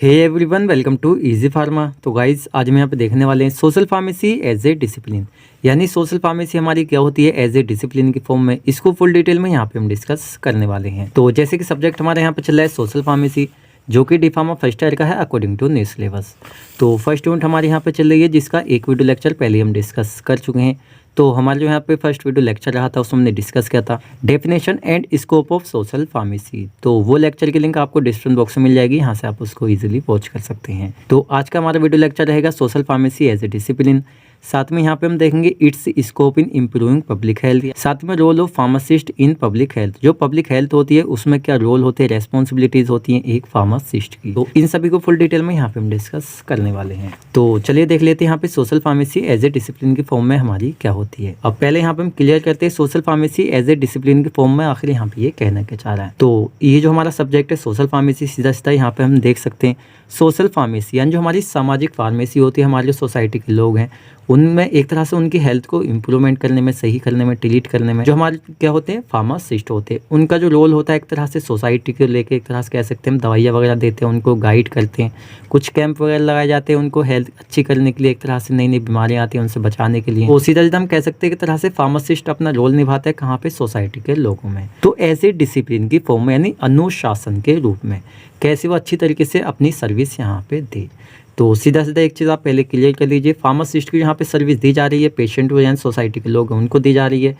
Hey everyone, welcome to easy pharma. तो guys आज हम यहाँ पे देखने वाले हैं social pharmacy as a discipline, यानी सोशल फार्मेसी हमारी क्या होती है एज ए डिसिप्लिन की फॉर्म में। इसको फुल डिटेल में यहाँ पे हम डिस्कस करने वाले हैं। तो जैसे कि सब्जेक्ट हमारे यहाँ पे चल रहा है सोशल फार्मेसी, जो कि डी फार्मा फर्स्ट ईयर का है अकॉर्डिंग टू न्यू सिलेबस। तो फर्स्ट यूनिट हमारे यहाँ पे चल रही है, जिसका एक वीडियो लेक्चर पहले हम डिस्कस कर चुके हैं। तो हमारे जो यहाँ पे फर्स्ट वीडियो लेक्चर रहा था उसमें हमने डिस्कस किया था definition and scope of social pharmacy. तो वो लेक्चर की लिंक आपको डिस्क्रिप्शन बॉक्स में मिल जाएगी, यहाँ से आप उसको इजीली वॉच कर सकते हैं। तो आज का हमारा वीडियो लेक्चर रहेगा social pharmacy as a discipline. साथ में यहाँ पे हम देखेंगे its scope in improving public health, साथ में role of pharmacist in public health. जो पब्लिक हेल्थ होती है उसमें क्या रोल होते हैं, रेस्पॉन्सिबिलिटीज होती हैं एक फार्मासिस्ट की। तो इन सभी को फुल डिटेल में यहाँ पे हम डिस्कस करने वाले हैं। तो चलिए देख लेते हैं यहाँ पे social pharmacy as a discipline की फॉर्म में हमारी क्या होती है। अब पहले यहाँ पे हम क्लियर करते हैं social pharmacy as a discipline की फॉर्म में आखिर यहाँ पे ये कहना क्या चाह रहा है। तो ये जो हमारा सब्जेक्ट है सोशल फार्मेसी, सीधा सीधा यहाँ पे हम देख सकते हैं सोशल फार्मेसी यानी जो हमारी सामाजिक फार्मेसी होती है, हमारे जो सोसाइटी के लोग हैं उनमें एक तरह से उनकी हेल्थ को इम्प्रूवमेंट करने में, सही करने में, ट्रीट करने में जो हमारे क्या होते हैं फार्मासिस्ट होते हैं, उनका जो रोल होता है एक तरह से सोसाइटी को लेके, एक तरह से कह सकते हैं हम दवाइयाँ वगैरह देते हैं, उनको गाइड करते हैं, कुछ कैंप वगैरह लगाए जाते हैं उनको हेल्थ अच्छी करने के लिए, एक तरह से नई नई बीमारियाँ आती हैं उनसे बचाने के लिए। उसी तरह हम कह सकते हैं कि तरह से फार्मासिस्ट अपना रोल निभाता है कहाँ पे, सोसाइटी के लोगों में। तो ऐसे डिसिप्लिन की फॉर्म में यानी अनुशासन के रूप में कैसे वो अच्छी तरीके से अपनी सर्विस यहाँ पे दे। तो सीधा सीधा एक चीज़ आप पहले क्लियर कर लीजिए, फार्मासिस्ट की यहाँ पे सर्विस दी जा रही है, पेशेंट को यानी सोसाइटी के लोग हैं उनको दी जा रही है।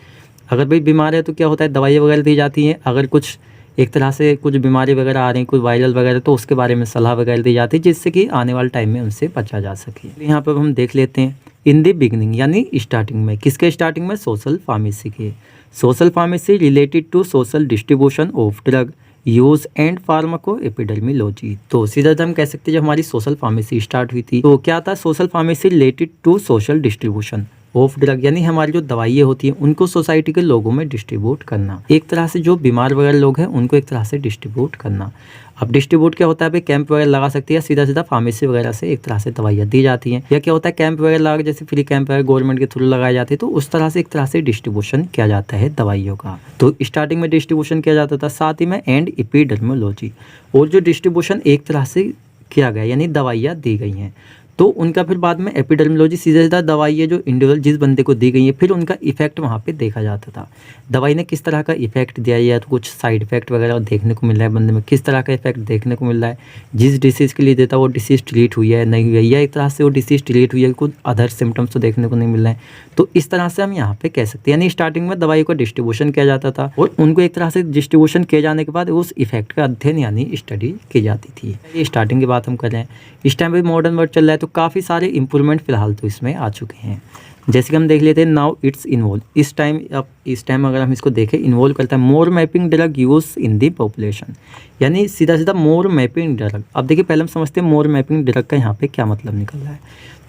अगर भाई बीमार है तो क्या होता है दवाई वगैरह दी जाती हैं, अगर कुछ एक तरह से कुछ बीमारी वगैरह आ रही है, कुछ वायरल वगैरह, तो उसके बारे में सलाह वगैरह दी जाती है जिससे कि आने वाले टाइम में उनसे बचा जा सके। यहाँ पर हम देख लेते हैं इन दी बिगनिंग यानी स्टार्टिंग में, किसके स्टार्टिंग में, सोशल फार्मेसी के। Social pharmacy related to social distribution of drug use and pharmacoepidemiology. तो सीधा हम कह सकते हैं जब हमारी सोशल फार्मेसी स्टार्ट हुई थी तो क्या था, social pharmacy related to social distribution of drug, यानी हमारी जो दवाइयाँ होती हैं उनको सोसाइटी के लोगों में डिस्ट्रीब्यूट करना, एक तरह से जो बीमार वगैरह लोग हैं उनको एक तरह से डिस्ट्रीब्यूट करना। अब डिस्ट्रीब्यूट क्या होता है, भाई कैंप वगैरह लगा सकती है, सीधा सीधा फार्मेसी वगैरह से एक तरह से दवाइयाँ दी जाती हैं, या क्या होता है कैंप वगैरह लगा, जैसे फ्री कैंप वगैरह गवर्नमेंट के थ्रू लगाए जाते हैं, तो उस तरह से एक तरह से डिस्ट्रीब्यूशन किया जाता है दवाइयों का। तो स्टार्टिंग में डिस्ट्रीब्यूशन किया जाता था, साथ ही में एंड एपिडेमियोलॉजी, और जो डिस्ट्रीब्यूशन एक तरह से किया गया यानी दवाइयाँ दी गई हैं तो उनका फिर बाद में एपिडेमियोलॉजी, सीधा सीधा दवाई है जो इंडिविजुअल जिस बंदे को दी गई है फिर उनका इफेक्ट वहाँ पे देखा जाता था, दवाई ने किस तरह का इफेक्ट दिया है, तो कुछ साइड इफेक्ट वगैरह देखने को मिल रहा है बंदे में, किस तरह का इफेक्ट देखने को मिल रहा है, जिस डिसीज़ के लिए देता वो डिसीज़ ट्रीट हुई है नहीं हुई है, या एक तरह से वो डिसीज़ ट्रीट हुई है, कुछ अदर सिम्टम्स तो देखने को नहीं मिल रहे हैं। तो इस तरह से हम यहाँ पे कह सकते हैं यानी स्टार्टिंग में दवाई को डिस्ट्रीब्यूशन किया जाता था और उनको एक तरह से डिस्ट्रीब्यूशन किए जाने के बाद उस इफेक्ट का अध्ययन यानी स्टडी की जाती थी। ये स्टार्टिंग की बात हम कर रहे हैं। इस टाइम भी मॉडर्न वर्ल्ड चल रहा है तो काफ़ी सारे इंप्रूवमेंट फिलहाल तो इसमें आ चुके हैं। जैसे कि हम देख लेते हैं नाउ इट्स इन्वॉल्व, इस टाइम अगर हम इसको देखें इन्वॉल्व करता है more mapping drug use in the population, यानी सीधा सीधा मोर मैपिंग ड्रग। अब देखिए पहले हम समझते हैं मोर मैपिंग ड्रग का यहाँ पे क्या मतलब निकल रहा है।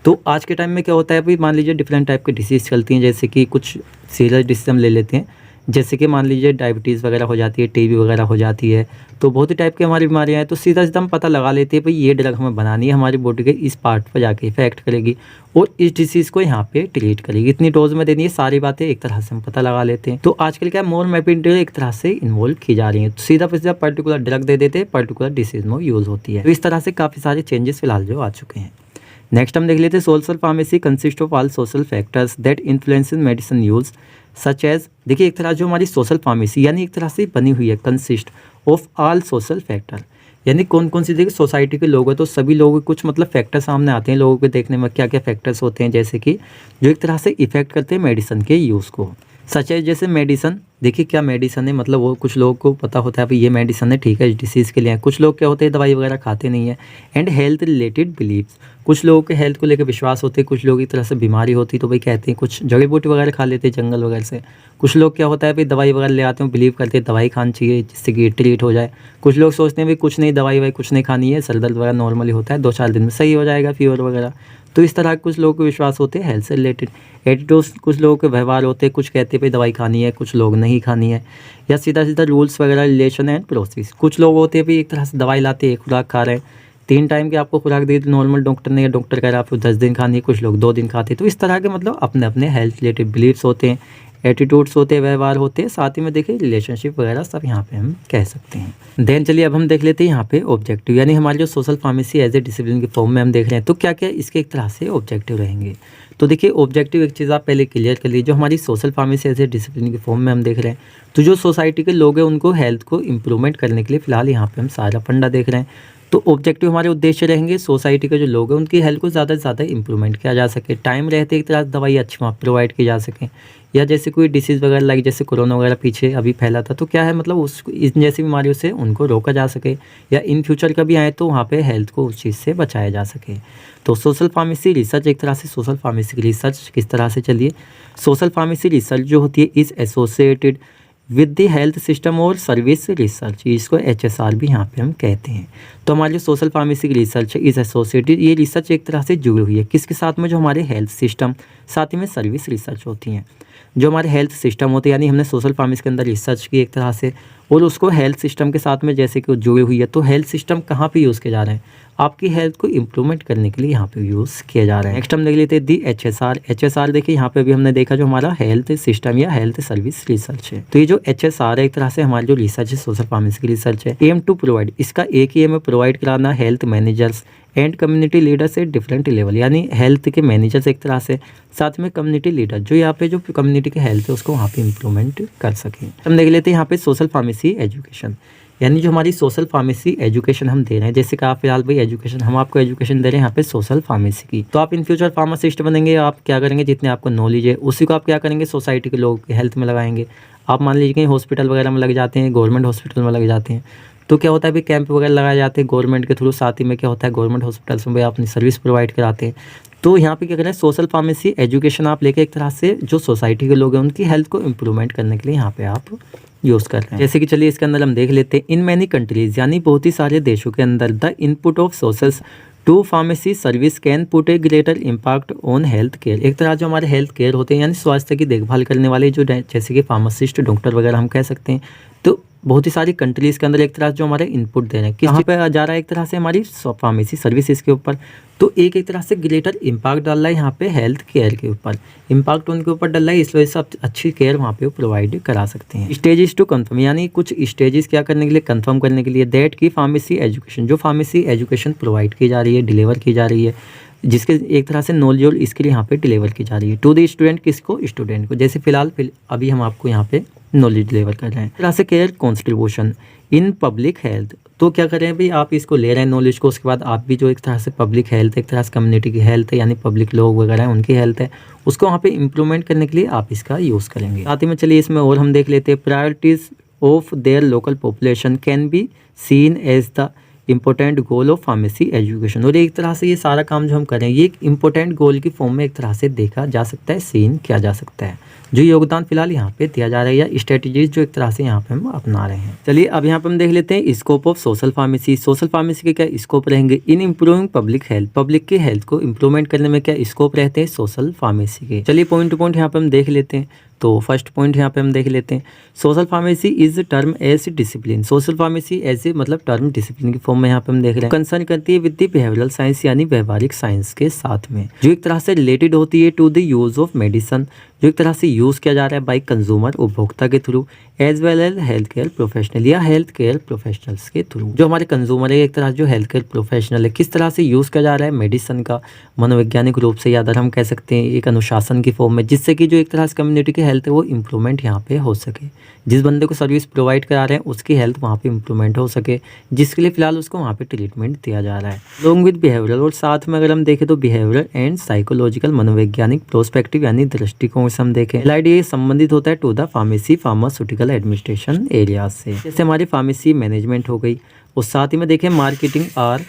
तो आज के टाइम में क्या होता है, भाई मान लीजिए डिफरेंट टाइप के डिसीज़ चलती हैं, जैसे कि कुछ सीरियस डिसीज हम ले लेते हैं, जैसे कि मान लीजिए डायबिटीज़ वगैरह हो जाती है, टीबी वगैरह हो जाती है, तो बहुत ही टाइप की हमारी बीमारियाँ हैं। तो सीधा सीधा हम पता लगा लेते हैं भाई ये ड्रग हमें बनानी है, हमारी बॉडी के इस पार्ट पर जाके इफेक्ट करेगी और इस डिसीज़ को यहाँ पे ट्रीट करेगी, इतनी डोज में देनी है, सारी बातें एक तरह से हम पता लगा लेते हैं। तो आजकल क्या मोर मैपिंग ड्रग एक तरह से इन्वॉल्व की जा रही है, तो सीधा सीधा पर्टिकुलर ड्रग दे देते हैं, पर्टिकुलर डिसीज में यूज़ होती है। तो इस तरह से काफ़ी सारे चेंजेस फिलहाल जो आ चुके हैं। नेक्स्ट हम देख लेते हैं social pharmacy consist of all social factors that influence in medicine use such as. देखिए एक तरह जो हमारी सोशल फार्मेसी यानी एक तरह से बनी हुई है consist of all social factor, यानी कौन कौन सी देखिए सोसाइटी के लोग हैं तो सभी लोगों के कुछ मतलब फैक्टर सामने आते हैं लोगों के देखने में, क्या क्या फैक्टर्स होते हैं जैसे कि जो एक तरह से इफेक्ट करते हैं मेडिसिन के यूज़ को। सच है जैसे मेडिसन, देखिए क्या मेडिसन है, मतलब वो कुछ लोगों को पता होता है भाई ये मेडिसन है ठीक है इस डिसीज़ के लिए है, कुछ लोग क्या होते हैं दवाई वगैरह खाते नहीं है। एंड हेल्थ रिलेटेड बिलीव्स, कुछ लोगों के हेल्थ को लेकर विश्वास होते हैं, कुछ लोग एक तरह से बीमारी होती तो भाई कहते हैं कुछ जड़ी बूटी वगैरह खा लेते हैं जंगल वगैरह से, कुछ लोग क्या होता है भाई दवाई वगैरह ले आते हैं, बिलीव करते हैं दवाई खानी चाहिए जिससे कि ट्रीट हो जाए, कुछ लोग सोचते हैं भाई कुछ नहीं दवाई वाई कुछ नहीं खानी है, सर दर्द वगैरह नॉर्मली होता है 2-4 दिन में सही हो जाएगा, फीवर वगैरह। तो इस तरह कुछ लोगों के विश्वास होते हैं हेल्थ से रिलेटेड। एटीट्यूड्स, कुछ लोगों के व्यवहार होते हैं, कुछ कहते हैं भाई दवाई खानी है, कुछ लोग नहीं खानी है, या सीधा सीधा रूल्स वगैरह रिलेशन एंड प्रोसेस। कुछ लोग होते हैं भाई एक तरह से दवाई लाते हैं, खुराक खा रहे हैं, 3 टाइम की आपको खुराक दी थी नॉर्मल डॉक्टर ने, डॉक्टर कह रहा है आपको 10 दिन खानी है, कुछ लोग 2 दिन खाते हैं। तो इस तरह के मतलब अपने अपने हेल्थ रिलेटेड बिलीव्स होते हैं। एटीट्यूड्स होते हैं, व्यवहार होते हैं, साथ ही में देखिए रिलेशनशिप वगैरह सब यहाँ पे हम कह सकते हैं। देन चलिए अब हम देख लेते हैं यहाँ पे ऑब्जेक्टिव, यानी हमारी जो social pharmacy as a discipline के फॉर्म में हम देख रहे हैं तो क्या क्या इसके एक तरह से ऑब्जेक्टिव रहेंगे। तो देखिए ऑब्जेक्टिव एक चीज़ आप पहले क्लियर कर लीजिए, जो हमारी social pharmacy as a discipline के फॉर्म में हम देख रहे हैं तो जो सोसाइटी के लोग हैं उनको हेल्थ को इम्प्रूवमेंट करने के लिए फिलहाल यहाँ पे हम सारा फंडा देख रहे हैं। तो ऑब्जेक्टिव हमारे उद्देश्य रहेंगे सोसाइटी के जो लोग हैं उनकी हेल्थ को ज़्यादा से ज़्यादा इंप्रूवमेंट किया जा सके, टाइम रहते एक तरह दवाई अच्छी वहाँ प्रोवाइड की जा सके, या जैसे कोई डिसीज़ वगैरह लाइक जैसे कोरोना वगैरह पीछे अभी फैला था तो क्या है मतलब उस इन जैसी बीमारियों से उनको रोका जा सके, या इन फ्यूचर कभी आए तो वहाँ पे हेल्थ को उस चीज़ से बचाया जा सके। तो सोशल फार्मेसी रिसर्च एक तरह से सोशल फार्मेसी की रिसर्च किस तरह से चलिए, सोशल फार्मेसी रिसर्च जो होती है is associated with the health system और सर्विस रिसर्च, इसको HSR भी यहाँ पे हम कहते हैं। तो हमारी जो सोशल फार्मेसी की रिसर्च है इस एसोसिएटेड, ये रिसर्च एक तरह से जुड़ी हुई है किसके साथ में, जो हमारे हेल्थ सिस्टम साथ ही में सर्विस रिसर्च होती हैं। जो हमारे हेल्थ सिस्टम होते हैं यानी हमने सोशल फार्मेसी के अंदर रिसर्च की एक तरह से, और उसको हेल्थ सिस्टम के साथ में जैसे कि जुड़ी हुई है, तो हेल्थ सिस्टम कहाँ पे यूज़ किए जा रहे हैं, आपकी हेल्थ को इम्प्रूवमेंट करने के लिए यहाँ पे यूज़ किया जा रहा है। नेक्स्ट हम देख लेते हैं दी HSR देखिए यहाँ पे भी हमने देखा जो हमारा हेल्थ सिस्टम या हेल्थ सर्विस रिसर्च है। तो ये जो HSR है एक तरह से हमारी जो रिसर्च है सोशल फार्मेसी की रिसर्च है, एम टू प्रोवाइड, इसका एक ही एम है प्रोवाइड कराना health managers and community leaders at different level, यानी हेल्थ के मैनेजर्स एक तरह से, साथ में कम्युनिटी लीडर जो यहाँ पे जो कम्युनिटी की हेल्थ है उसको वहाँ पे इम्प्रूवमेंट कर सके। हम देख लेते हैं यहाँ पे सोशल फार्मेसी एजुकेशन, यानी जो हमारी सोशल फार्मेसी एजुकेशन हम दे रहे हैं, जैसे कि आप फिलहाल भाई एजुकेशन हम आपको एजुकेशन दे रहे हैं यहाँ पे सोशल फार्मेसी की, तो आप इन फ्यूचर फार्मासिस्ट बनेंगे, आप क्या करेंगे जितने आपको नॉलेज है उसी को आप क्या करेंगे सोसाइटी के लोगों की हेल्थ में लगाएंगे। आप मान लीजिए कहीं हॉस्पिटल वगैरह में लग जाते हैं, गवर्नमेंट हॉस्पिटल में लग जाते हैं, तो क्या होता है अभी कैंप वगैरह लगाए जाते हैं गवर्नमेंट के थ्रू, साथ ही में क्या होता है गवर्नमेंट हॉस्पिटल्स में अपनी सर्विस प्रोवाइड कराते हैं। तो यहाँ पे क्या करें सोशल फार्मेसी एजुकेशन आप लेके एक तरह से जो सोसाइटी के लोग हैं उनकी हेल्थ को इम्प्रूवमेंट करने के लिए यहाँ पे आप यूज़ कर रहे हैं। जैसे कि चलिए इसके अंदर हम देख लेते हैं, इन मैनी कंट्रीज यानी बहुत ही सारे देशों के अंदर the input of social to pharmacy service can put a greater impact on health care, एक तरह जो हमारे हेल्थ केयर होते हैं यानी स्वास्थ्य की देखभाल करने वाले जो जैसे कि फार्मासिस्ट डॉक्टर वगैरह हम कह सकते हैं, तो बहुत ही सारी कंट्रीज़ के अंदर एक तरह जो हमारे इनपुट दे रहे हैं किस पे जा रहा है एक तरह से हमारी फार्मेसी सर्विसेज के ऊपर, तो एक तरह से ग्रेटर इम्पैक्ट डाल रहा है यहाँ पे हेल्थ केयर के ऊपर, इम्पैक्ट उनके ऊपर डाल रहा है, इस वजह से आप अच्छी केयर वहाँ पे प्रोवाइड करा सकते हैं। स्टेजेस टू कंफर्म, यानी कुछ स्टेजेस क्या करने के लिए कंफर्म करने के लिए दैट की फार्मेसी एजुकेशन, जो फार्मेसी एजुकेशन प्रोवाइड की जा रही है डिलीवर की जा रही है, जिसके एक तरह से नॉलेज और इसके लिए यहाँ पे डिलीवर की जा रही है टू द स्टूडेंट, किसको स्टूडेंट को, जैसे फिलहाल अभी हम आपको यहाँ पे नॉलेज डिलीवर कर रहे हैं। तरह से care contribution in public health, तो क्या करें भाई आप इसको ले रहे हैं नॉलेज को, उसके बाद आप भी जो एक तरह से पब्लिक हेल्थ एक तरह से कम्युनिटी की हेल्थ है यानी पब्लिक लोग वगैरह हैं उनकी हेल्थ है उसको वहाँ पे इम्प्रूवमेंट करने के लिए आप इसका यूज़ करेंगे। साथ ही में चलिए इसमें और हम देख लेते हैं priorities of their local population can be seen as the important goal of pharmacy education, और एक तरह से ये सारा काम जो हम करें ये एक इम्पोर्टेंट गोल की फॉर्म में एक तरह से देखा जा सकता है, सीन किया जा सकता है, जो योगदान फिलहाल यहाँ पे दिया जा रहा है या स्ट्रेटजीज जो एक तरह से यहाँ पे हम अपना रहे हैं। चलिए अब यहाँ पे हम देख लेते हैं scope of social pharmacy, social pharmacy के क्या स्कोप रहेंगे इन इम्प्रूविंग पब्लिक हेल्थ, पब्लिक की हेल्थ को इम्प्रूवमेंट करने में क्या स्कोप रहते हैं सोशल फार्मेसी के। चलिए पॉइंट टू पॉइंट यहाँ पे हम देख लेते हैं। तो फर्स्ट पॉइंट यहाँ पे हम देख लेते हैं social pharmacy is term as discipline, social pharmacy ऐसे मतलब टर्म डिसिप्लिन की फॉर्म में यहाँ पे हम देख रहे हैं, कंसर्न करती है विद द बिहेवियरल साइंस यानी व्यवहारिक साइंस के साथ में, जो एक तरह से रिलेटेड होती है to the use of medicine, जो एक तरह से यूज़ किया जा रहा है बाई कंज्यूमर उपभोक्ता के through, as well as health care professional या हेल्थ केयर प्रोफेशनल्स के थ्रू, जो हमारे कंज्यूमर है एक तरह जो हेल्थ केयर प्रोफेशनल है किस तरह से यूज़ किया जा रहा है मेडिसिन का मनोवैज्ञानिक रूप से, या अदर हम कह सकते हैं एक अनुशासन की फॉर्म में, जिससे कि जो एक तरह से कम्युनिटी की हेल्थ है वो इम्प्रूवमेंट यहाँ पे हो सके, जिस बंदे को सर्विस प्रोवाइड करा रहे हैं उसकी हेल्थ वहाँ पे इम्प्रूवमेंट हो सके, जिसके लिए फिलहाल उसको वहाँ पे ट्रीटमेंट दिया जा रहा है लॉन्ग विद बिहेवियरल, और साथ में अगर हम देखें तो बिहेवियरल एंड साइकोलॉजिकल मनोवैज्ञानिक प्रोस्पेक्टिव यानी दृष्टिकोण से हम देखें ये संबंधित होता है to the pharmacy pharmaceutical administration area से, जैसे हमारी फार्मेसी मैनेजमेंट हो गई, और साथ ही में देखें marketing are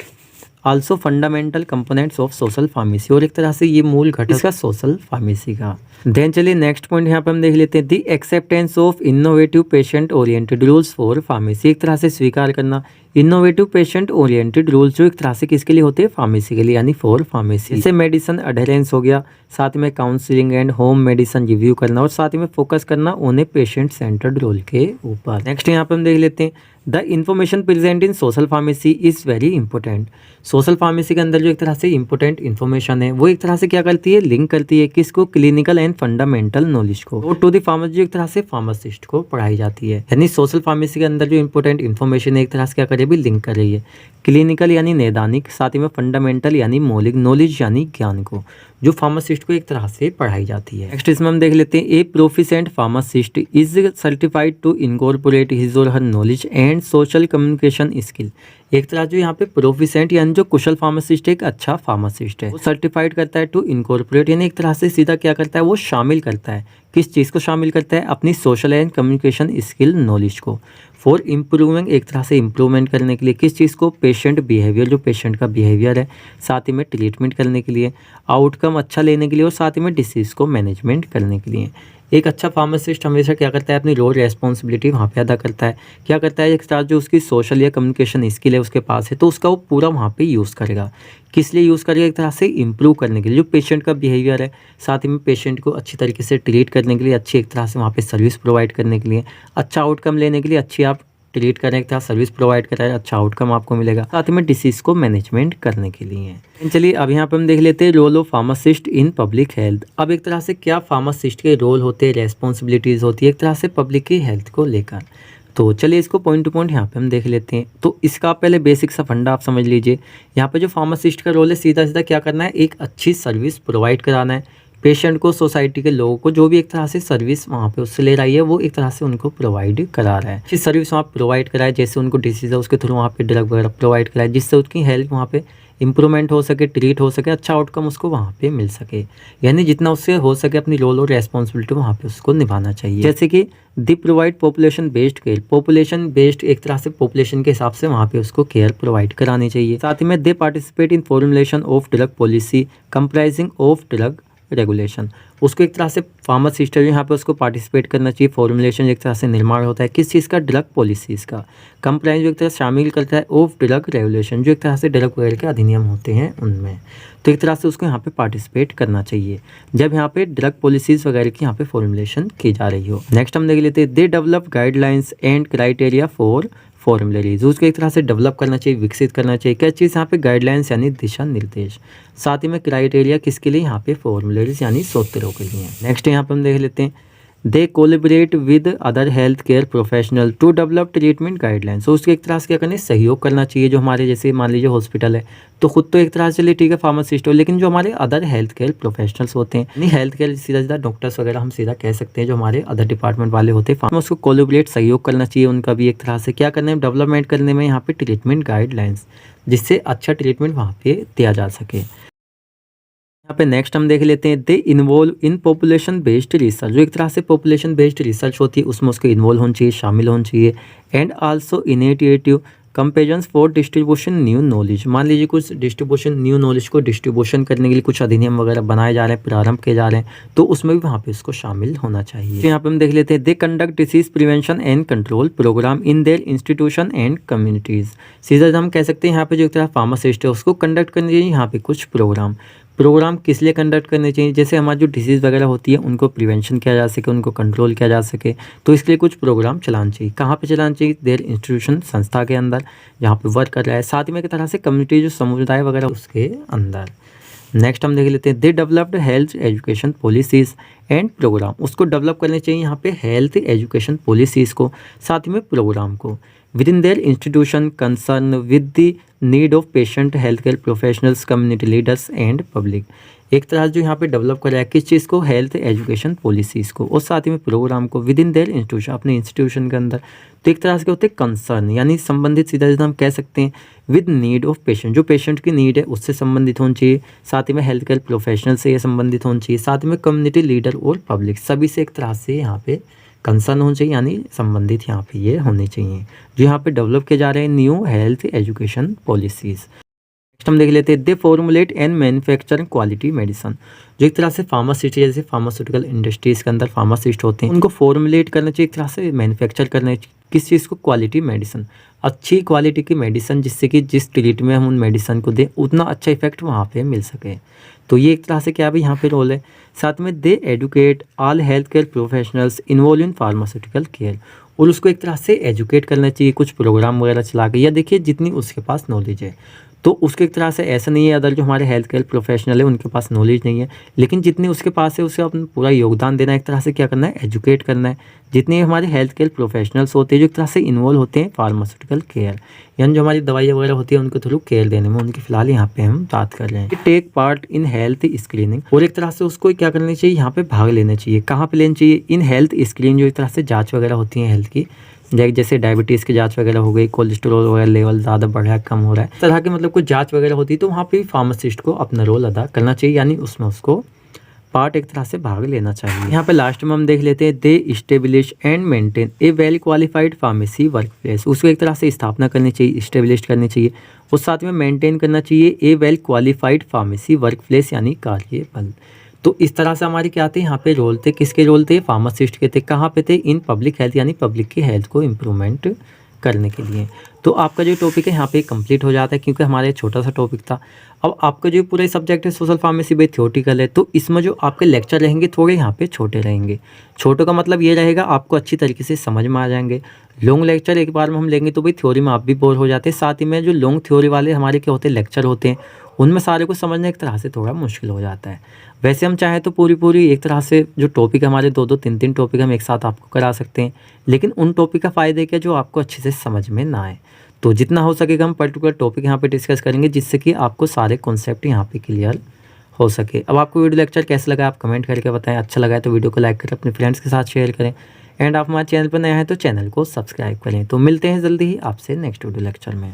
also fundamental components of social pharmacy, और एक तरह से ये मूल घटक इसका सोशल फार्मेसी का। देन चलिए नेक्स्ट पॉइंट यहाँ पे हम देख लेते हैं the acceptance of innovative patient oriented rules for pharmacy, एक तरह से स्वीकार करना इनोवेटिव पेशेंट ओरिएंटेड रूल्स जो एक तरह से किसके लिए होते हैं फार्मेसी के लिए यानी फॉर फार्मेसी, जैसे मेडिसिन अडेरेंस हो गया, साथ में counselling and home medicine review करना, और साथ ही में फोकस करना on a patient centred role के ऊपर। नेक्स्ट यहाँ पे हम देख लेते हैं the information present in social pharmacy is very important. Social pharmacy के अंदर जो एक तरह से इंपॉर्टेंट इन्फॉर्मेशन है वो एक तरह से क्या करती है, लिंक करती है किसको, क्लिनिकल एंड फंडामेंटल नॉलेज को, और टू द फार्मेसी जो एक तरह से फार्मासिस्ट को पढ़ाई जाती है। यानी सोशल फार्मेसी के अंदर जो इंपॉर्टेंट इन्फॉर्मेशन है एक तरह से क्या कर रही है, भी लिंक कर रही है क्लिनिकल यानी नैदानिक, साथ ही में फंडामेंटल यानी मौलिक, नॉलेज यानी ज्ञान को, जो फार्मासिस्ट को एक तरह से पढ़ाई जाती है। नेक्स्ट इसमें हम देख लेते हैं, a proficient pharmacist is certified to incorporate his और her knowledge and social communication skill. एक तरह जो यहाँ पे प्रोफिशिएंट यानी जो कुशल फार्मासिस्ट है, एक अच्छा फार्मासिस्ट है, वो सर्टिफाइड करता है टू इनकॉर्पोरेट यानी एक तरह से सीधा क्या करता है, वो शामिल करता है, किस चीज़ को शामिल करता है, अपनी social and communication skill knowledge को, फॉर इम्प्रूविंग एक तरह से इम्प्रूवमेंट करने के लिए, किस चीज़ को, पेशेंट बिहेवियर, जो पेशेंट का बिहेवियर है, साथ ही में ट्रीटमेंट करने के लिए, आउटकम अच्छा लेने के लिए, और साथ ही में डिसीज़ को मैनेजमेंट करने के लिए। एक अच्छा फार्मासिस्ट हमेशा क्या करता है, अपनी रोल रेस्पॉन्सिबिलिटी वहाँ पे अदा करता है। क्या करता है, एक साथ जो उसकी सोशल या कम्युनिकेशन स्किल है उसके पास है तो उसका वो पूरा वहाँ पे यूज़ करेगा। किस लिए यूज़ करेगा, एक तरह से इम्प्रूव करने के लिए, जो पेशेंट का बिहेवियर है, साथ ही में पेशेंट को अच्छी तरीके से ट्रीट करने के लिए, अच्छी एक तरह से वहाँ पे सर्विस प्रोवाइड करने के लिए, अच्छा आउटकम लेने के लिए, अच्छी आप ट्रीट करें, एक तरह सर्विस प्रोवाइड कराएं, अच्छा आउटकम आपको मिलेगा, साथ ही में डिसीज़ को मैनेजमेंट करने के लिए। चलिए अब यहाँ पे हम देख लेते हैं role of pharmacist in public health. अब एक तरह से क्या फार्मासिस्ट के रोल होते हैं, रेस्पॉन्सिबिलिटीज़ होती है एक तरह से पब्लिक की हेल्थ को लेकर। तो चलिए इसको पॉइंट टू पॉइंट यहाँ पे हम देख लेते हैं। तो इसका पहले बेसिक सा फंडा आप समझ लीजिए। यहाँ पे जो फार्मासिस्ट का रोल है, सीधा सीधा क्या करना है, एक अच्छी सर्विस प्रोवाइड कराना है पेशेंट को, सोसाइटी के लोगों को, जो भी एक तरह से सर्विस वहाँ पे उससे ले रही है वो एक तरह से उनको प्रोवाइड करा रहा है। अच्छी सर्विस वहाँ प्रोवाइड कराए, जैसे उनको डिसीज़ है उसके थ्रू वहाँ पे ड्रग वगैरह प्रोवाइड कराए, जिससे उसकी हेल्थ वहाँ पे इंप्रूवमेंट हो सके, ट्रीट हो सके, अच्छा आउटकम उसको वहाँ पे मिल सके। यानी जितना उससे हो सके अपनी रोल और रेस्पॉन्सिबिलिटी वहाँ पे उसको निभाना चाहिए। जैसे कि the provide population based care, population based एक तरह से पॉपुलेशन के हिसाब से वहाँ पे उसको केयर प्रोवाइड करानी चाहिए। साथ ही में दे participate in formulation of drug policy comprising of drug regulation, उसको एक तरह से फार्मासिस्ट है यहाँ पे उसको पार्टिसिपेट करना चाहिए। फॉर्मुलेशन एक तरह से निर्माण होता है किस चीज़ का, ड्रग पॉलिसीज़ का। कंप्लाइंस जो एक तरह शामिल करता है ऑफ ड्रग रेगुलेशन, जो एक तरह से ड्रग वगैरह के अधिनियम होते हैं उनमें, तो एक तरह से उसको यहाँ पे पार्टिसिपेट करना चाहिए जब यहाँ पे ड्रग पॉलिसीज़ वगैरह की यहाँ पे फॉर्मुलेशन की जा रही हो। नेक्स्ट हम देख लेते हैं, they develop guidelines and criteria for formularies, उसको एक तरह से डेवलप करना चाहिए, विकसित करना चाहिए। क्या चीज़ यहाँ पे, गाइडलाइंस यानी दिशा निर्देश, साथ ही में क्राइटेरिया किसके लिए, यहाँ पे फॉर्मुलरीज यानी सूत्रों के लिए। नेक्स्ट यहाँ पे हम देख लेते हैं, they collaborate with other health care professional to develop treatment guidelines, तो उसके एक तरह से क्या करना है, सहयोग करना चाहिए। जो हमारे जैसे मान लीजिए हॉस्पिटल है तो खुद तो एक तरह से चलिए ठीक है फार्मासिस्ट हो, लेकिन जो हमारे अदर हेल्थ केयर प्रोफेशनल्स होते हैं, नहीं हेल्थ केयर सीधा सीधा डॉक्टर्स वगैरह हम सीधा कह सकते हैं, जो हमारे अदर डिपार्टमेंट वाले होते हैं, उसको कोलेबरेट सहयोग करना चाहिए उनका भी एक तरह से, क्या करने में, डेवलपमेंट करने में यहाँ पे ट्रीटमेंट गाइडलाइंस, जिससे अच्छा ट्रीटमेंट वहाँ पे दिया जा सके। यहाँ पे नेक्स्ट हम देख लेते हैं, they involve in population based research, जो एक तरह से पॉपुलेशन बेस्ड रिसर्च होती है उसमें उसको इन्वॉल्व होना चाहिए, शामिल होना चाहिए। And also initiative campaigns for distribution new knowledge, मान लीजिए कुछ डिस्ट्रीब्यूशन न्यू नॉलेज को डिस्ट्रीब्यूशन करने के लिए कुछ अधिनियम वगैरह बनाए जा रहे हैं, प्रारंभ किए जा रहे हैं, तो उसमें भी वहाँ पे इसको शामिल होना चाहिए। तो यहाँ पे हम देख लेते हैं, they conduct disease prevention and control programme in their institution and communities, सीधा हम कह सकते हैं यहाँ पे जो एक तरह फार्मासिस्ट है उसको कंडक्ट करनी चाहिए यहाँ पे कुछ प्रोग्राम किस लिए कंडक्ट करने चाहिए, जैसे हमारी जो डिसीज़ वगैरह होती है उनको प्रिवेंशन किया जा सके, उनको कंट्रोल किया जा सके, तो इसके लिए कुछ प्रोग्राम चलाना चाहिए। कहाँ पे चलाना चाहिए, देयर इंस्टीट्यूशन, संस्था के अंदर जहाँ पे वर्क कर रहा है, साथ ही में एक तरह से कम्युनिटी जो समुदाय वगैरह उसके अंदर। नेक्स्ट हम देख लेते हैं, they developed health education policies and programme, उसको डेवलप करने चाहिए यहाँ पे हेल्थ एजुकेशन पॉलिसीज़ को, साथ ही में प्रोग्राम को, with in their institution concern with the need of patient, health care professionals, community leaders and public, एक तरह जो यहाँ पे डेवलप कर रहा है किस चीज़ को, हेल्थ एजुकेशन पॉलिसीज़ को, और साथ ही में प्रोग्राम को विद इन देयर इंस्टीट्यूशन, अपने इंस्टीट्यूशन के अंदर। तो एक तरह से क्या होते हैं, कंसर्न यानी संबंधित, सीधा सीधा हम कह सकते हैं विद नीड ऑफ पेशेंट, जो पेशेंट की नीड है उससे संबंधित होना चाहिए, साथ ही में हेल्थ केयर प्रोफेशनल से ये संबंधित होना चाहिए, साथ ही में कम्युनिटी लीडर और पब्लिक, सभी से एक तरह से यहाँ पे कंसर्न होना चाहिए, यानी संबंधित यहाँ पे ये होने चाहिए, जो यहाँ पे डेवलप किए जा रहे हैं new health education policies. Next हम देख लेते हैं, they formulate and manufacture quality medicine, जो एक तरह से फार्मासिस्ट, जैसे फार्मास्यूटिकल इंडस्ट्रीज़ के अंदर फार्मासिस्ट होते हैं, उनको फॉर्मुलेट करना चाहिए, एक तरह से मैन्युफैक्चर करना चाहिए किस चीज़ को, क्वालिटी मेडिसिन, अच्छी क्वालिटी की मेडिसिन, जिससे कि जिस ट्रीट में हम उन मेडिसिन को दें उतना अच्छा इफेक्ट वहाँ पे मिल सके। तो ये एक तरह से क्या भी यहाँ पे रोल है। साथ में they educate all health care professionals involve in pharmaceutical care, और उसको एक तरह से एजुकेट करना चाहिए कुछ प्रोग्राम वगैरह चला के, या देखिए जितनी उसके पास नॉलेज है। तो उसके एक तरह से ऐसा नहीं है अदर जो हमारे हेल्थ केयर प्रोफेशनल है उनके पास नॉलेज नहीं है, लेकिन जितनी उसके पास है उसे अपना पूरा योगदान देना है, एक तरह से क्या करना है, एजुकेट करना है। जितने हमारे हेल्थ केयर प्रोफेशनल्स होते हैं जो एक तरह से इन्वॉल्व होते हैं फार्मास्यूटिकल केयर, यानी जो हमारी दवाइयाँ वगैरह होती है उनके थ्रू केयर देने में, उनकी फिलहाल यहाँ पे हम बात कर रहे हैं। Take part in health screening, और एक तरह से उसको क्या करना चाहिए, यहाँ पे भाग लेना चाहिए। कहाँ पे लेना चाहिए, इन हेल्थ स्क्रीनिंग, जो एक तरह से जाँच वगैरह होती है हेल्थ की, जैसे डायबिटीज़ की जांच वगैरह हो गई, कोलेस्ट्रॉल वगैरह लेवल ज़्यादा बढ़ रहा है कम हो रहा है, इस तरह की मतलब कुछ जांच वगैरह होती है, तो वहाँ पे भी फार्मासिस्ट को अपना रोल अदा करना चाहिए, यानी उसमें उसको पार्ट एक तरह से भाग लेना चाहिए। यहाँ पे लास्ट में हम देख लेते हैं, दे establish and maintain A well qualified pharmacy work place, उसको एक तरह से स्थापना करनी चाहिए, इस्टेब्लिश करनी चाहिए, और साथ में मेंटेन करना चाहिए a well qualified pharmacy workplace, यानी कार्यबल। तो इस तरह से हमारी क्या थे, यहाँ पे रोल थे, किसके रोल थे, फार्मासिस्ट के थे। कहाँ पे थे, इन पब्लिक हेल्थ, यानी पब्लिक की हेल्थ को इम्प्रूवमेंट करने के लिए। तो आपका जो टॉपिक है यहाँ पे कंप्लीट हो जाता है, क्योंकि हमारा छोटा सा टॉपिक था। अब आपका जो पूरा सब्जेक्ट है सोशल फार्मेसी भाई थ्योरेटिकल है, तो इसमें जो आपके लेक्चर रहेंगे थोड़े यहाँ पे छोटे रहेंगे। छोटों का मतलब ये रहेगा आपको अच्छी तरीके से समझ में आ जाएंगे। लॉन्ग लेक्चर एक बार में हम लेंगे तो भाई थ्योरी में आप भी बोर हो जाते हैं, साथ ही में जो लॉन्ग थ्योरी वाले हमारे क्या होते हैं लेक्चर होते हैं, उनमें सारे को समझना एक तरह से थोड़ा मुश्किल हो जाता है। वैसे हम चाहें तो पूरी एक तरह से जो टॉपिक हमारे 2-2 3-3 टॉपिक हम एक साथ आपको करा सकते हैं, लेकिन उन टॉपिक का फ़ायदा क्या, जो आपको अच्छे से समझ में ना आए। तो जितना हो सकेगा हम पर्टिकुलर टॉपिक यहाँ पे डिस्कस करेंगे, जिससे कि आपको सारे कॉन्सेप्ट यहाँ पे क्लियर हो सके। अब आपको वीडियो लेक्चर कैसा लगा आप कमेंट करके बताएं, अच्छा लगा है तो वीडियो को लाइक करें, अपने फ्रेंड्स के साथ शेयर करें, एंड आप हमारे चैनल पर नए हैं तो चैनल को सब्सक्राइब करें। तो मिलते हैं जल्दी ही आपसे नेक्स्ट वीडियो लेक्चर में।